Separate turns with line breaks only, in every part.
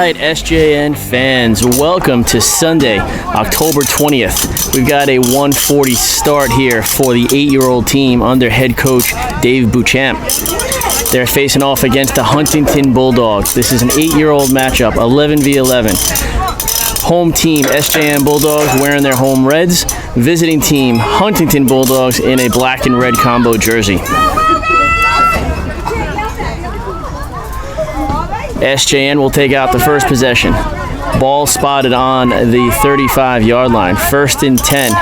right, SJN fans, welcome to Sunday, October 20th. We've got a 1:40 start here for the 8-year-old team under head coach Dave Beauchamp. They're facing off against the Huntington Bulldogs. This is an 8-year-old matchup, 11 v 11. Home team SJN Bulldogs wearing their home reds. Visiting team Huntington Bulldogs in a black and red combo jersey. SJN will take out the first possession. Ball spotted on the 35-yard line. 1st and 10.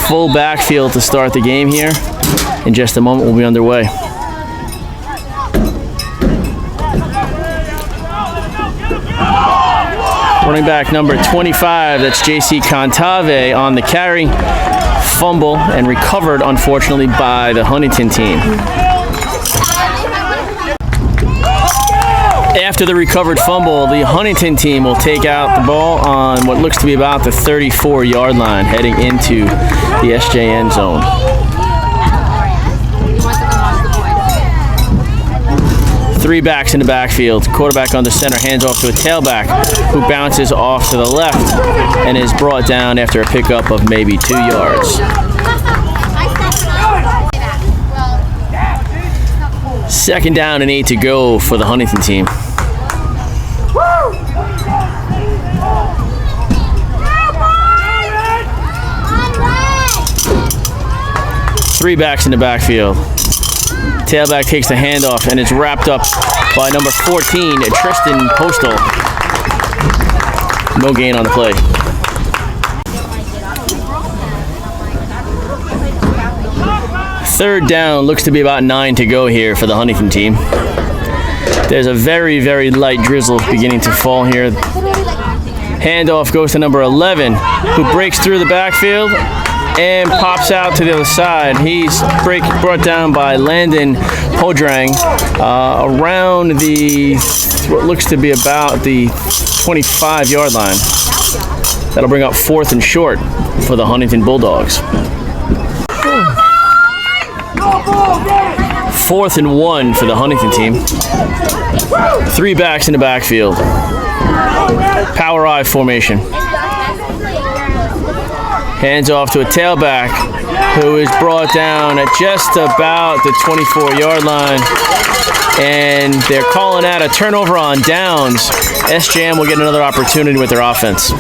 Full backfield to start the game here. In just a moment, we'll be underway. Running back number 25, that's J.C. Contave on the carry. Fumble and recovered, unfortunately, by the Huntington team. After the recovered fumble, the Huntington team will take out the ball on what looks to be about the 34-yard line, heading into the SJN zone. Three backs in the backfield. Quarterback under center, hands off to a tailback who bounces off to the left and is brought down after a pickup of maybe 2 yards. Second down and 8 to go for the Huntington team. Three backs in the backfield. Tailback takes the handoff and it's wrapped up by number 14, Tristan Postal. No gain on the play. Third down, looks to be about 9 to go here for the Huntington team. There's a very, very light drizzle beginning to fall here. Handoff goes to number 11, who breaks through the backfield and pops out to the other side. He's brought down by Landon Podrang around the, what looks to be about the 25-yard line. That'll bring up 4th and short for the Huntington Bulldogs. 4th and 1 for the Huntington team. Three backs in the backfield. Power I formation. Hands off to a tailback who is brought down at just about the 24-yard line. And they're calling out a turnover on downs. SJN will get another opportunity with their offense.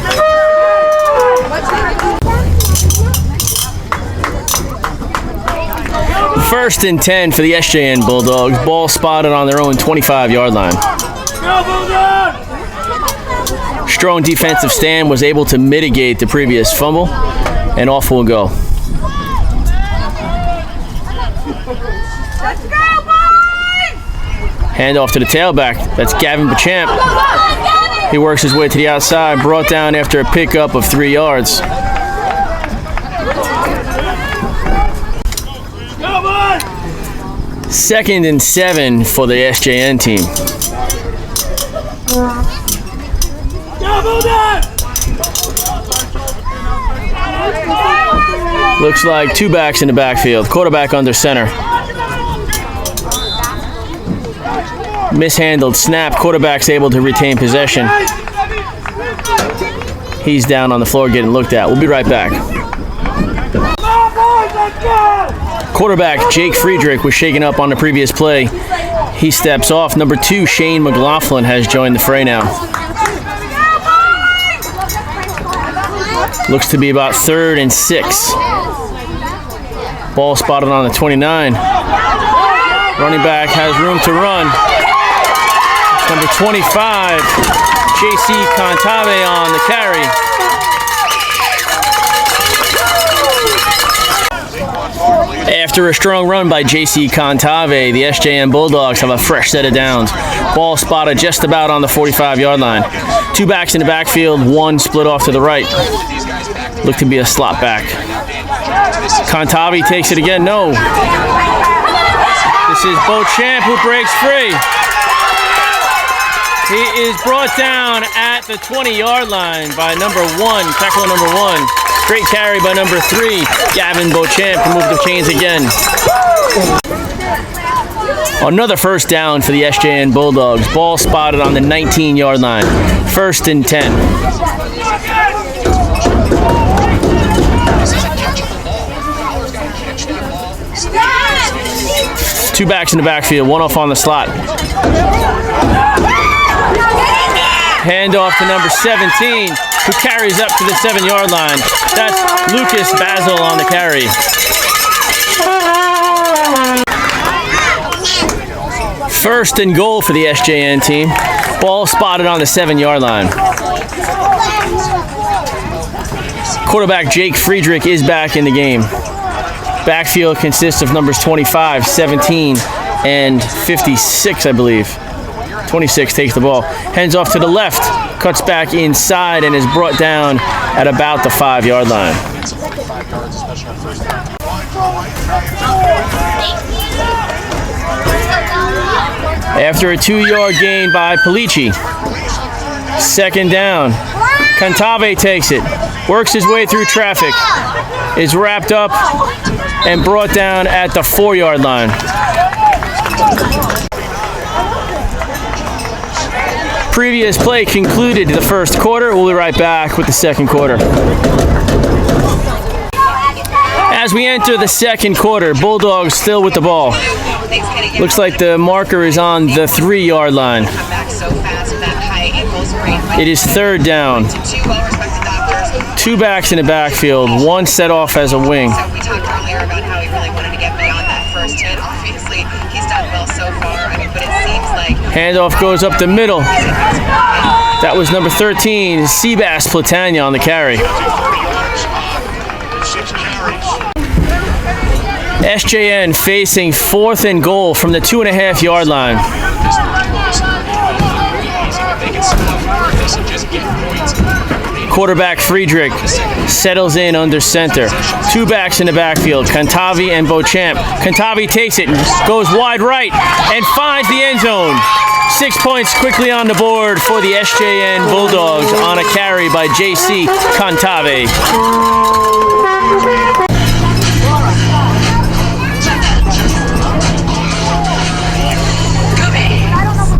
First and 10 for the SJN Bulldogs. Ball spotted on their own 25-yard line. Strong defensive stand was able to mitigate the previous fumble, and off we'll go. Hand off to the tailback. That's Gavin Beauchamp. He works his way to the outside, brought down after a pickup of 3 yards. Second and 7 for the SJN team. Looks like two backs in the backfield. Quarterback under center. Mishandled snap. Quarterback's able to retain possession. He's down on the floor getting looked at. We'll be right back. Quarterback Jake Friedrich was shaken up on the previous play. He steps off. Number 2, Shane McLaughlin, has joined the fray now. Looks to be about 3rd and 6. Ball spotted on the 29. Running back has room to run. Number 25, J.C. Contave on the carry. After a strong run by J.C. Contave, the SJN Bulldogs have a fresh set of downs. Ball spotted just about on the 45-yard line. Two backs in the backfield, one split off to the right. Look to be a slot back. Contave takes it again. No. This is Beauchamp who breaks free. He is brought down at the 20-yard line by number 1, tackle number 1. Great carry by number 3, Gavin Beauchamp, to move the chains again. Another first down for the SJN Bulldogs. Ball spotted on the 19-yard line. 1st and 10. Two backs in the backfield, one off on the slot. Handoff to number 17, who carries up to the 7-yard line. That's Lucas Basil on the carry. First and goal for the SJN team. Ball spotted on the 7-yard line. Quarterback Jake Friedrich is back in the game. Backfield consists of numbers 25, 17, and 56, I believe. 26 takes the ball. Hands off to the left, cuts back inside, and is brought down at about the 5-yard line. After a 2-yard gain by Polici. 2nd down. Cantave takes it, works his way through traffic, is wrapped up and brought down at the 4-yard line. Previous play concluded the first quarter. We'll be right back with the second quarter. As we enter the second quarter, Bulldogs still with the ball. Looks like the marker is on the 3-yard line. It is 3rd down. 2 backs in the backfield, one set off as a wing.
We talked earlier about how he really wanted to get beyond that first hit. Obviously, he's done well so far. But it seems like
handoff goes up the middle. That was number 13, Seabass Platania on the carry. SJN facing 4th and goal from the 2.5-yard line. Quarterback Friedrich settles in under center. 2 backs in the backfield, Cantave and Beauchamp. Cantave takes it, goes wide right, and finds the end zone. 6 points quickly on the board for the SJN Bulldogs on a carry by JC Cantave.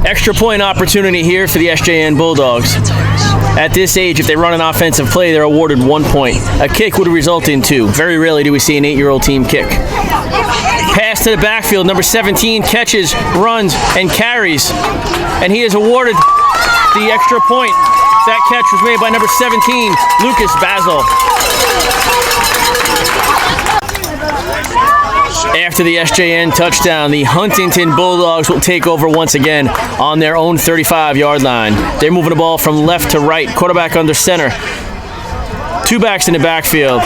Extra point opportunity here for the SJN Bulldogs. At this age, if they run an offensive play, they're awarded 1 point. A kick would result in 2. Very rarely do we see an 8-year-old team kick. Pass to the backfield. Number 17 catches, runs, and carries. And he is awarded the extra point. That catch was made by number 17, Lucas Basil. After the SJN touchdown, the Huntington Bulldogs will take over once again on their own 35-yard line. They're moving the ball from left to right. Quarterback under center. 2 backs in the backfield.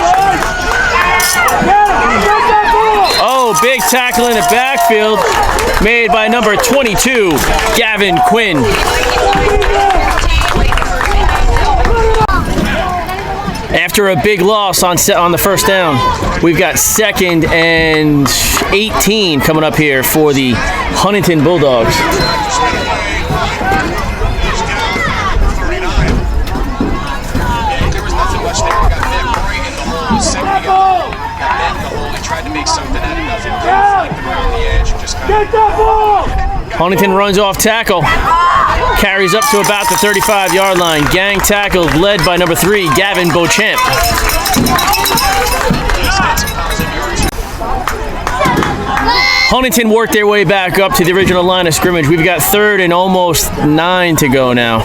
Oh, big tackle in the backfield made by number 22, Gavin Quinn. After a big loss on the first down, we've got 2nd and 18 coming up here for the Huntington Bulldogs.
There was nothing much there. We got them right in the hole, second together, and then the hole. He tried to make something out of nothing. Flicked them around the edge and just kind of...
Huntington runs off tackle. Carries up to about the 35-yard line. Gang tackle led by number 3, Gavin Beauchamp. Huntington worked their way back up to the original line of scrimmage. We've got 3rd and almost 9 to go now.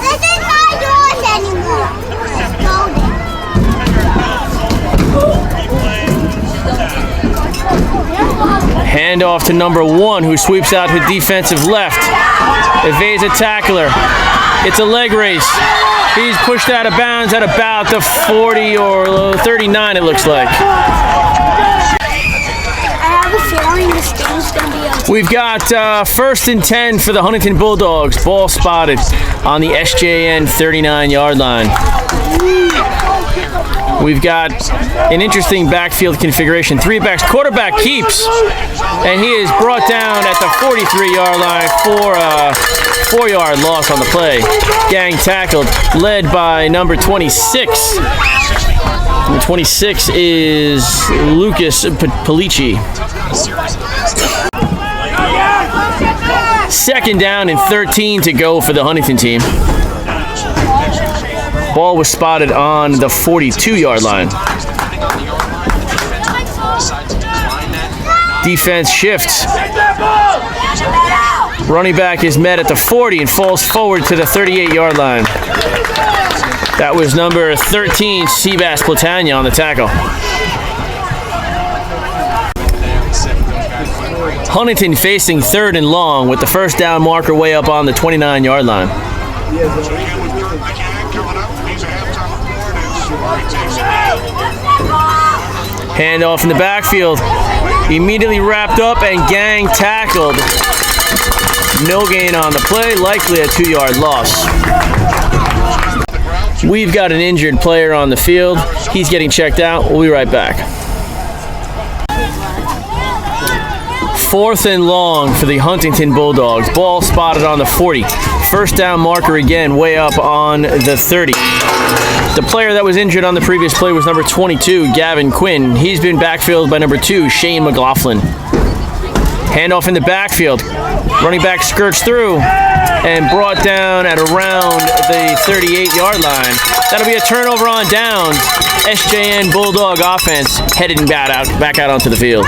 Handoff to number 1, who sweeps out to defensive left. Evades a tackler. It's a leg race. He's pushed out of bounds at about the 40 or 39, it looks like.
I have a feeling this game's going to be okay.
We've got 1st and 10 for the Huntington Bulldogs. Ball spotted on the SJN 39-yard line. We've got an interesting backfield configuration. 3 backs. Quarterback keeps, and he is brought down at the 43-yard line for a 4-yard loss on the play. Gang tackled, led by number 26. Number 26 is Lucas Polici. Second down and 13 to go for the Huntington team. Ball was spotted on the 42-yard line. Defense shifts. Running back is met at the 40 and falls forward to the 38-yard line. That was number 13, Seabass Platania, on the tackle. Huntington facing third and long with the first down marker way up on the 29-yard line. Handoff in the backfield. Immediately wrapped up and gang tackled. No gain on the play, likely a 2-yard loss. We've got an injured player on the field. He's getting checked out. We'll be right back. Fourth and long for the Huntington Bulldogs. Ball spotted on the 40. First down marker again, way up on the 30. The player that was injured on the previous play was number 22, Gavin Quinn. He's been backfilled by number 2, Shane McLaughlin. Handoff in the backfield. Running back skirts through and brought down at around the 38-yard line. That'll be a turnover on downs. SJN Bulldog offense heading back out onto the field.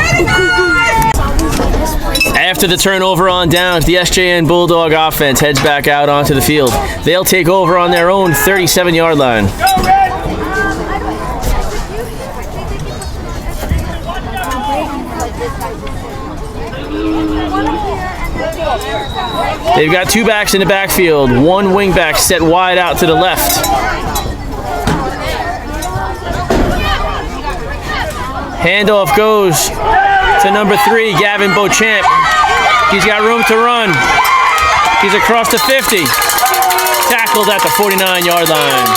After the turnover on downs, the SJN Bulldog offense heads back out onto the field. They'll take over on their own 37-yard line. They've got two backs in the backfield. One wing back set wide out to the left. Handoff goes to number 3, Gavin Beauchamp. He's got room to run. He's across the 50. Tackled at the 49-yard line.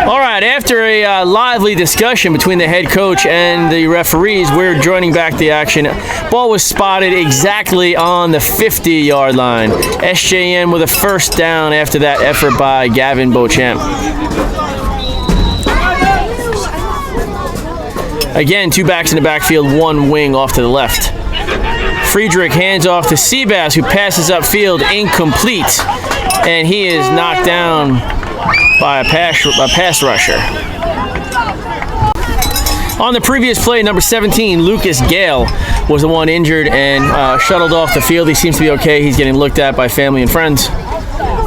All right, after a lively discussion between the head coach and the referees, we're joining back the action. Ball was spotted exactly on the 50-yard line. SJN with a first down after that effort by Gavin Beauchamp. Again, two backs in the backfield, one wing off to the left. Friedrich hands off to Seabass, who passes upfield, incomplete, and he is knocked down by a pass rusher. On the previous play, number 17, Lucas Gale, was the one injured and shuttled off the field. He seems to be okay. He's getting looked at by family and friends.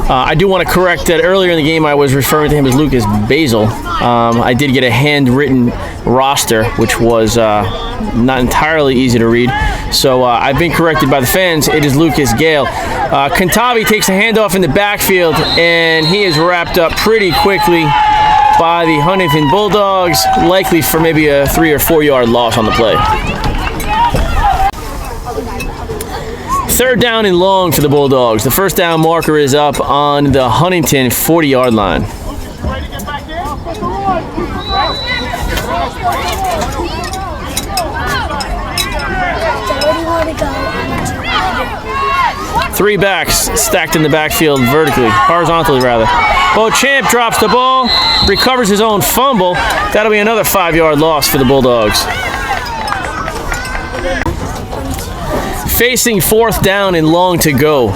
I do want to correct that earlier in the game I was referring to him as Lucas Basil. I did get a handwritten roster, which was not entirely easy to read. So I've been corrected by the fans. It is Lucas Gale. Kantavi takes a handoff in the backfield, and he is wrapped up pretty quickly by the Huntington Bulldogs, likely for maybe a 3 or 4 yard loss on the play. Third down and long for the Bulldogs. The first down marker is up on the Huntington 40-yard line. Three backs stacked in the backfield horizontally rather. Beauchamp drops the ball, recovers his own fumble. That'll be another 5-yard loss for the Bulldogs. Facing fourth down and long to go,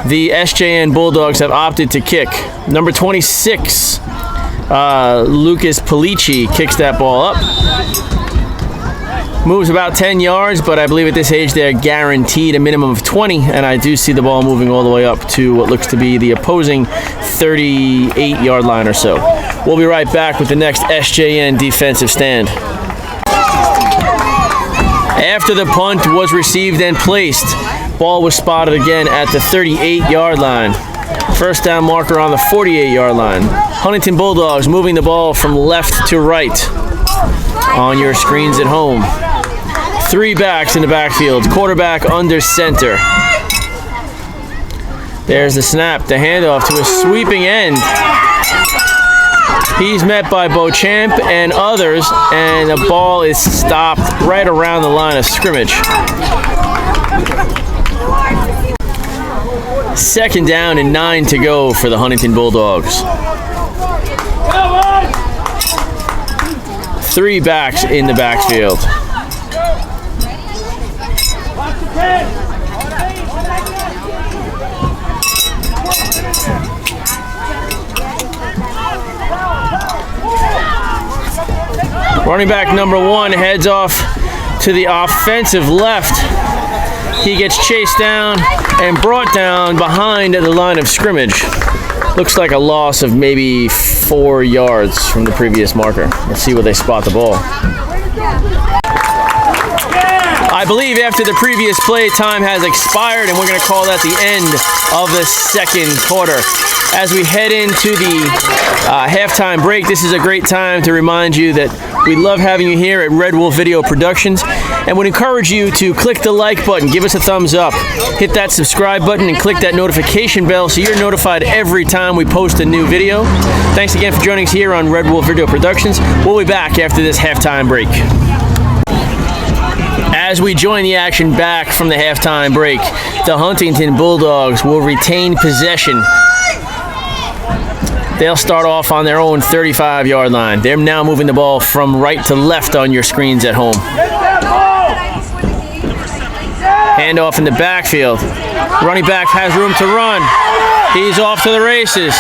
the SJN Bulldogs have opted to kick. Number 26, Lucas Polici kicks that ball up. Moves about 10 yards, but I believe at this age they're guaranteed a minimum of 20, and I do see the ball moving all the way up to what looks to be the opposing 38-yard line or so. We'll be right back with the next SJN defensive stand. After the punt was received and placed, ball was spotted again at the 38-yard line. First down marker on the 48-yard line. Huntington Bulldogs moving the ball from left to right on your screens at home. Three backs in the backfield, quarterback under center. There's the snap, the handoff to a sweeping end. He's met by Beauchamp and others, and the ball is stopped right around the line of scrimmage. Second down and 9 to go for the Huntington Bulldogs. Three backs in the backfield. Running back number 1 heads off to the offensive left. He gets chased down and brought down behind the line of scrimmage. Looks like a loss of maybe 4 yards from the previous marker. Let's see where they spot the ball. I believe after the previous play, time has expired, and we're going to call that the end of the second quarter. As we head into the halftime break, this is a great time to remind you that we love having you here at Red Wolf Video Productions, and would encourage you to click the like button, give us a thumbs up, hit that subscribe button, and click that notification bell so you're notified every time we post a new video. Thanks again for joining us here on Red Wolf Video Productions. We'll be back after this halftime break. As we join the action back from the halftime break, the Huntington Bulldogs will retain possession. They'll start off on their own 35-yard line. They're now moving the ball from right to left on your screens at home. Handoff in the backfield. Running back has room to run. He's off to the races.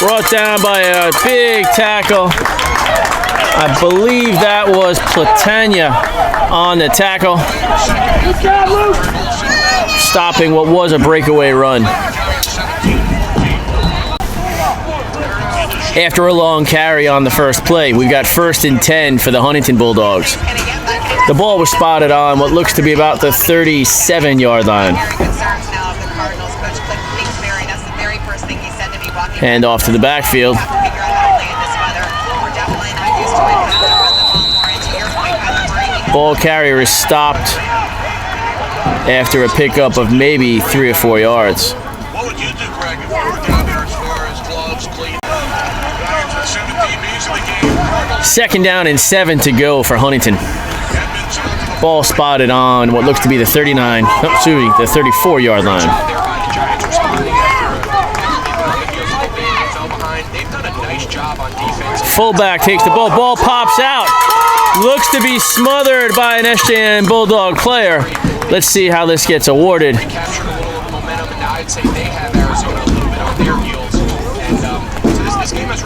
Brought down by a big tackle. I believe that was Platania on the tackle, stopping what was a breakaway run. After a long carry on the first play, we've got 1st and 10 for the Huntington Bulldogs. The ball was spotted on what looks to be about the 37-yard line. Hand off to the backfield. Ball carrier is stopped after a pickup of maybe 3 or 4 yards.
What would you do, Greg, if you were down there as far as gloves, clean?
2nd down and 7 to go for Huntington. Ball spotted on what looks to be the 34-yard line. Fullback takes the ball. Ball pops out. Looks to be smothered by an SJN Bulldog player. Let's see how this gets awarded.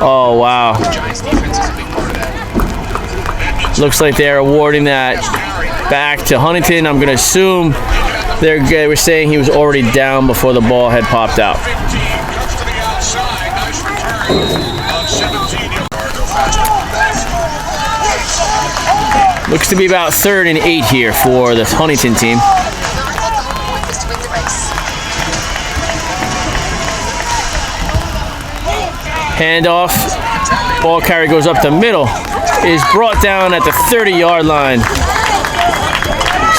Oh, wow. Looks like they're awarding that back to Huntington. I'm going to assume they were saying he was already down before the ball had popped out. Looks to be about 3rd and 8 here for the Huntington team. Handoff. Ball carry goes up the middle. Is brought down at the 30-yard line.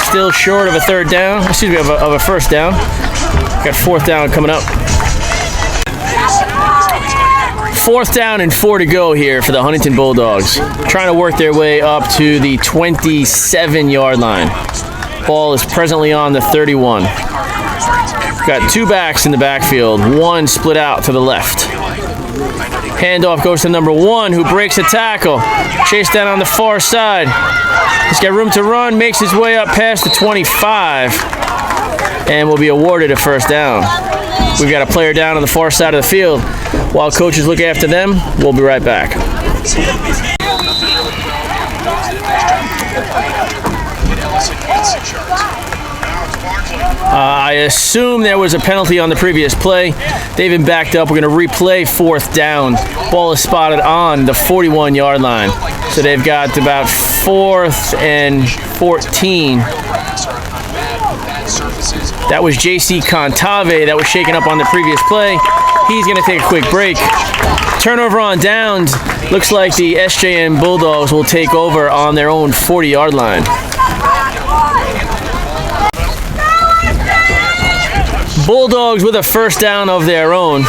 Still short of a 3rd down. Excuse me, of a 1st down. Got 4th down coming up. 4th down and 4 to go here for the Huntington Bulldogs. Trying to work their way up to the 27-yard line. Ball is presently on the 31. Got 2 backs in the backfield. 1 split out to the left. Handoff goes to number 1, who breaks a tackle. Chased down on the far side. He's got room to run, makes his way up past the 25, and will be awarded a 1st down. We've got a player down on the far side of the field. While coaches look after them, we'll be right back. I assume there was a penalty on the previous play. They've been backed up. We're going to replay 4th down. Ball is spotted on the 41-yard line. So they've got about 4th and 14. That was J.C. Contave that was shaken up on the previous play. He's going to take a quick break. Turnover on downs. Looks like the SJN Bulldogs will take over on their own 40-yard line. Bulldogs with a 1st down of their own.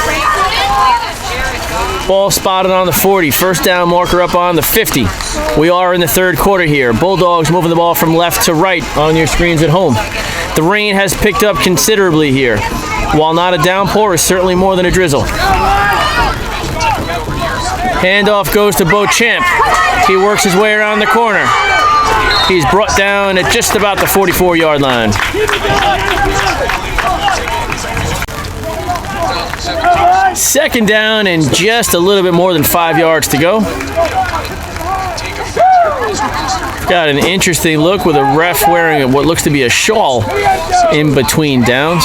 Ball spotted on the 40. 1st down marker up on the 50. We are in the 3rd quarter here. Bulldogs moving the ball from left to right on your screens at home. The rain has picked up considerably here. While not a downpour, it's certainly more than a drizzle. Handoff goes to Beauchamp. He works his way around the corner. He's brought down at just about the 44-yard line. Second down and just a little bit more than 5 yards to go. Got an interesting look with a ref wearing what looks to be a shawl in between downs.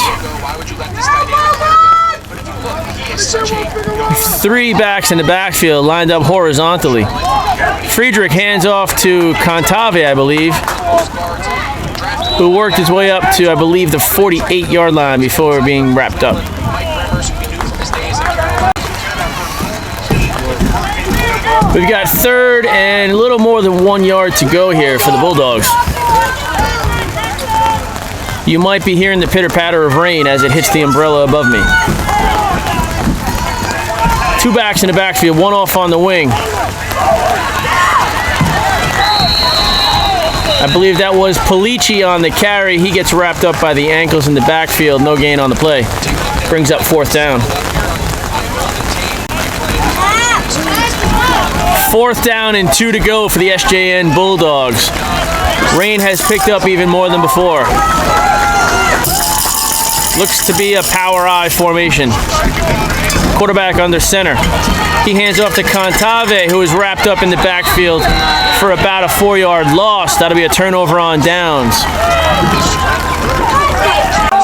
3 backs in the backfield lined up horizontally. Friedrich hands off to Contave, I believe, who worked his way up to, I believe, the 48-yard line before being wrapped up. We've got third and a little more than 1 yard to go here for the Bulldogs. You might be hearing the pitter-patter of rain as it hits the umbrella above me. 2 backs in the backfield, 1 off on the wing. I believe that was Polici on the carry. He gets wrapped up by the ankles in the backfield. No gain on the play. Brings up 4th down. 4th down and 2 to go for the SJN Bulldogs. Rain has picked up even more than before. Looks to be a power I formation. Quarterback under center. He hands off to Contave, who is wrapped up in the backfield for about a 4-yard loss. That'll be a turnover on downs.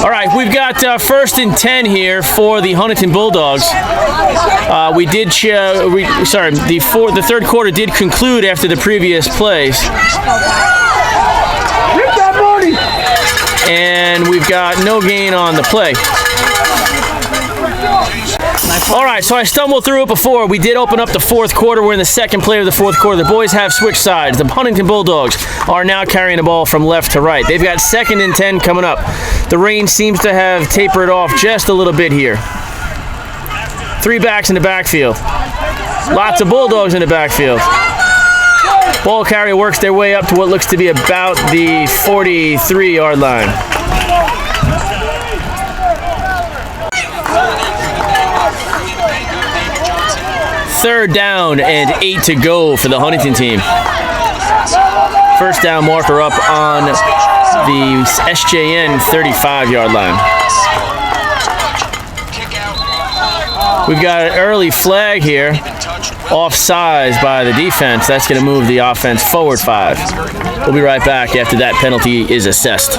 All right, we've got 1st and 10 here for the Huntington Bulldogs. The third quarter did conclude after the previous plays. And we've got no gain on the play. All right, so I stumbled through it before. We did open up the 4th quarter. We're in the 2nd play of the 4th quarter. The boys have switched sides. The Huntington Bulldogs are now carrying the ball from left to right. They've got 2nd and 10 coming up. The rain seems to have tapered off just a little bit here. 3 backs in the backfield. Lots of Bulldogs in the backfield. Ball carrier works their way up to what looks to be about the 43-yard line. Third down and 8 to go for the Huntington team. First down marker up on the SJN 35-yard line. We've got an early flag here. Offsides by the defense. That's going to move the offense forward 5. We'll be right back after that penalty is assessed.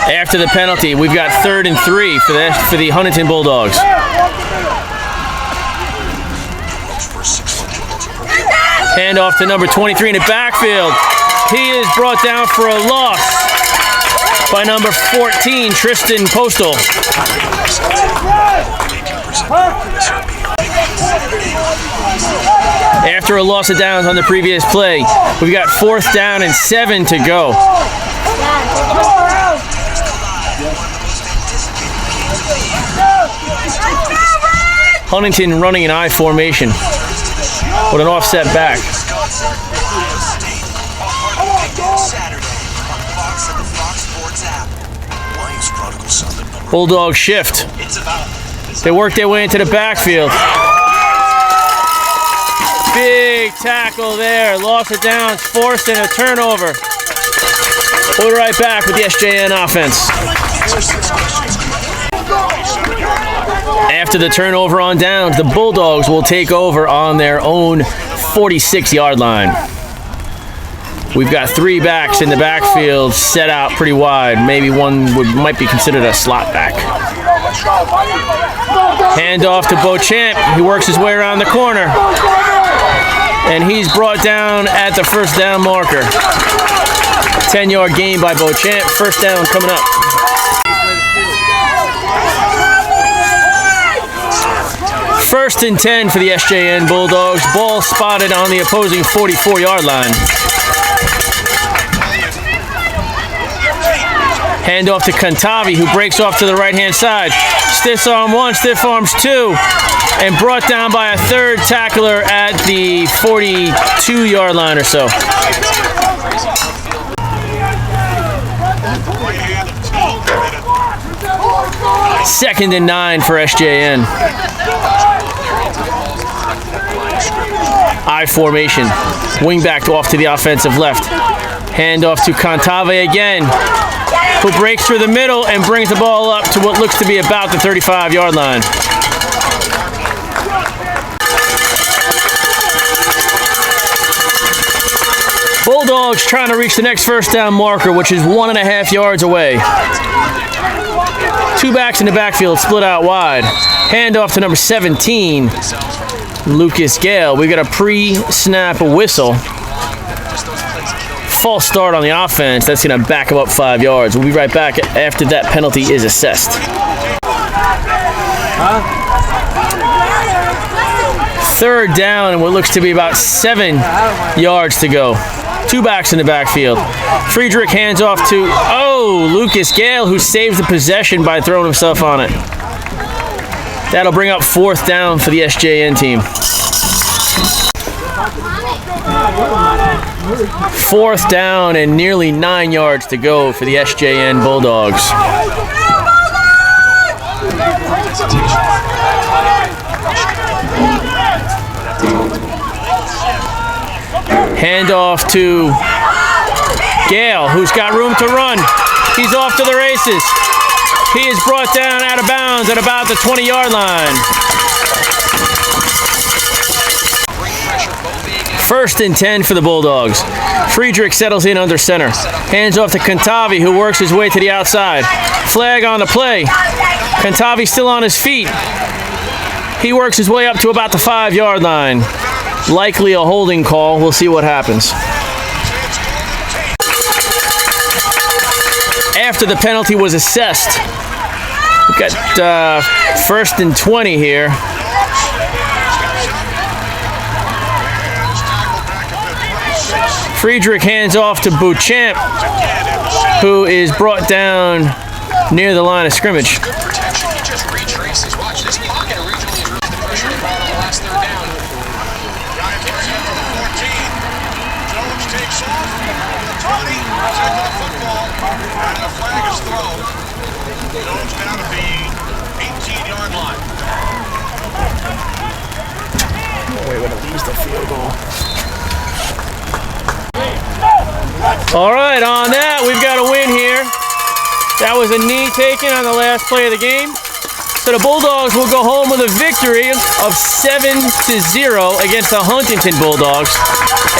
After the penalty, we've got 3rd and 3 for the Huntington Bulldogs. Hand off to number 23 in the backfield. He is brought down for a loss by number 14, Tristan Postal. After a loss of downs on the previous play, we've got 4th down and 7 to go. Huntington running an I formation with an offset back. Bulldog shift. They work their way into the backfield. Big tackle there. Loss of downs, forced in a turnover. We'll be right back with the SJN offense. After the turnover on downs, the Bulldogs will take over on their own 46-yard line. We've got 3 backs in the backfield set out pretty wide. Maybe one might be considered a slot back. Hand off to Beauchamp. He works his way around the corner. And he's brought down at the 1st down marker. 10-yard gain by Beauchamp. 1st down coming up. First and 10 for the SJN Bulldogs. Ball spotted on the opposing 44-yard line. Hand off to Cantavi, who breaks off to the right-hand side. Stiff arm 1, stiff arms 2, and brought down by a 3rd tackler at the 42-yard line or so. Second and 9 for SJN. I formation. Wing back off to the offensive left. Hand off to Cantave again, who breaks through the middle and brings the ball up to what looks to be about the 35-yard line. Bulldogs trying to reach the next first down marker, which is 1.5 yards away. Two backs in the backfield, split out wide. Hand off to number 17, Lucas Gale. We got a pre-snap whistle. False start on the offense. That's going to back him up 5 yards. We'll be right back after that penalty is assessed. Third down and what looks to be about 7 yards to go. Two backs in the backfield. Friedrich hands off to, Lucas Gale, who saves the possession by throwing himself on it. That'll bring up 4th down for the SJN team. 4th down and nearly 9 yards to go for the SJN Bulldogs. Hand off to Gale, who's got room to run. He's off to the races. He is brought down out of bounds at about the 20-yard line. 1st and 10 for the Bulldogs. Friedrich settles in under center. Hands off to Cantave, who works his way to the outside. Flag on the play. Cantave still on his feet. He works his way up to about the 5-yard line. Likely a holding call. We'll see what happens. After the penalty was assessed, we've got 1st and 20 here. Friedrich hands off to Beauchamp, who is brought down near the line of scrimmage. All right, on that, we've got a win here. That was a knee taken on the last play of the game. So the Bulldogs will go home with a victory of 7-0 against the Huntington Bulldogs.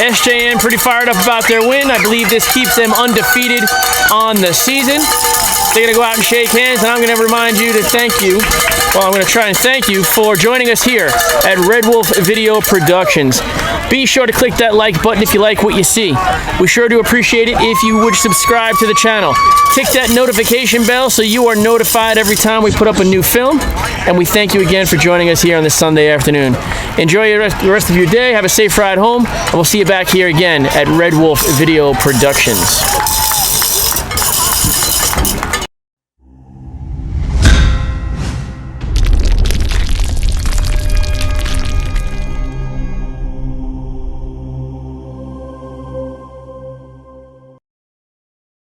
SJN pretty fired up about their win. I believe this keeps them undefeated on the season. They're going to go out and shake hands, and I'm going to remind you to thank you. Well, I'm going to try and thank you for joining us here at Red Wolf Video Productions. Be sure to click that like button if you like what you see. We sure do appreciate it if you would subscribe to the channel. Tick that notification bell so you are notified every time we put up a new film. And we thank you again for joining us here on this Sunday afternoon. Enjoy the rest of your day. Have a safe ride home. And we'll see you back here again at Red Wolf Video Productions.